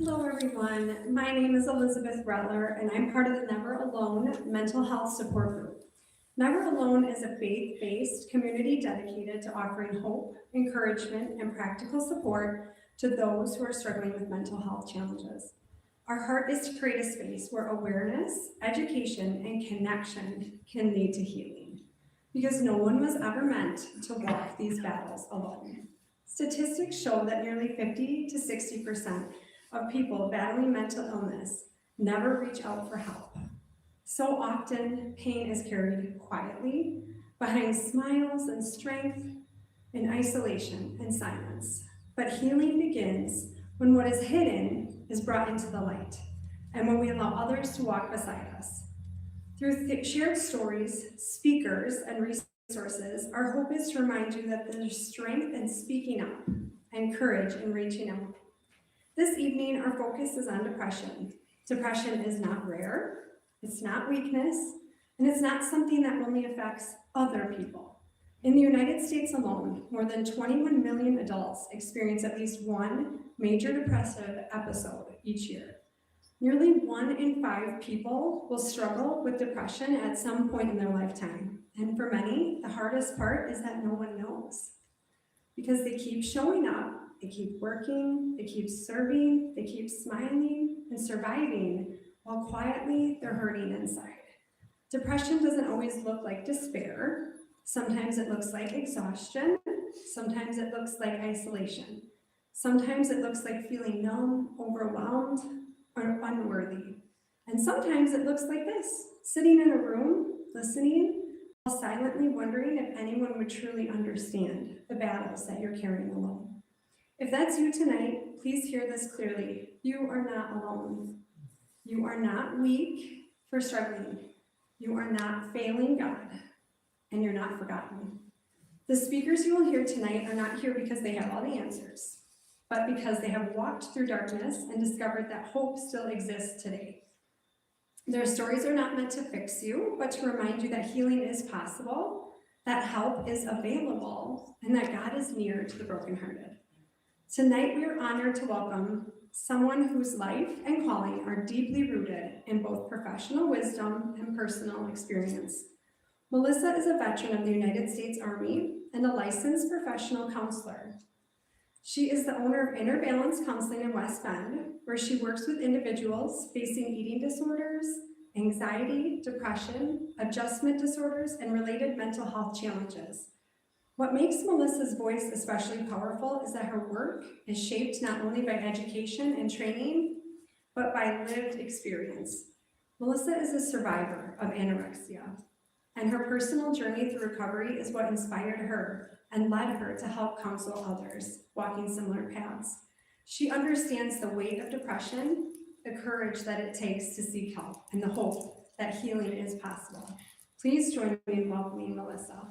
Hello, everyone. My name is Elizabeth Bretler, and I'm part of the Never Alone Mental Health Support Group. Never Alone is a faith-based community dedicated to offering hope, encouragement, and practical support to those who are struggling with mental health challenges. Our heart is to create a space where awareness, education, and connection can lead to healing, because no one was ever meant to walk these battles alone. Statistics show that nearly 50 to 60% of people battling mental illness never reach out for help. So often, pain is carried quietly behind smiles and strength, in isolation and silence. But healing begins when what is hidden is brought into the light, and when we allow others to walk beside us. Through shared stories, speakers, and resources, our hope is to remind you that there's strength in speaking up and courage in reaching out. This evening, our focus is on depression. Depression is not rare, it's not weakness, and it's not something that only affects other people. In the United States alone, more than 21 million adults experience at least one major depressive episode each year. Nearly 1 in 5 people will struggle with depression at some point in their lifetime. And for many, the hardest part is that no one knows, because they keep showing up, they keep working, they keep serving, they keep smiling and surviving, while quietly they're hurting inside. Depression doesn't always look like despair. Sometimes it looks like exhaustion. Sometimes it looks like isolation. Sometimes it looks like feeling numb, overwhelmed, or unworthy. And sometimes it looks like this: sitting in a room, listening, while silently wondering if anyone would truly understand the battles that you're carrying alone. If that's you tonight, please hear this clearly. You are not alone. You are not weak for struggling. You are not failing God, and you're not forgotten. The speakers you will hear tonight are not here because they have all the answers, but because they have walked through darkness and discovered that hope still exists today. Their stories are not meant to fix you, but to remind you that healing is possible, that help is available, and that God is near to the brokenhearted. Tonight, we are honored to welcome someone whose life and calling are deeply rooted in both professional wisdom and personal experience. Melissa is a veteran of the United States Army and a licensed professional counselor. She is the owner of Inner Balance Counseling in West Bend, where she works with individuals facing eating disorders, anxiety, depression, adjustment disorders, and related mental health challenges. What makes Melissa's voice especially powerful is that her work is shaped not only by education and training, but by lived experience. Melissa is a survivor of anorexia, and her personal journey through recovery is what inspired her and led her to help counsel others walking similar paths. She understands the weight of depression, the courage that it takes to seek help, and the hope that healing is possible. Please join me in welcoming Melissa.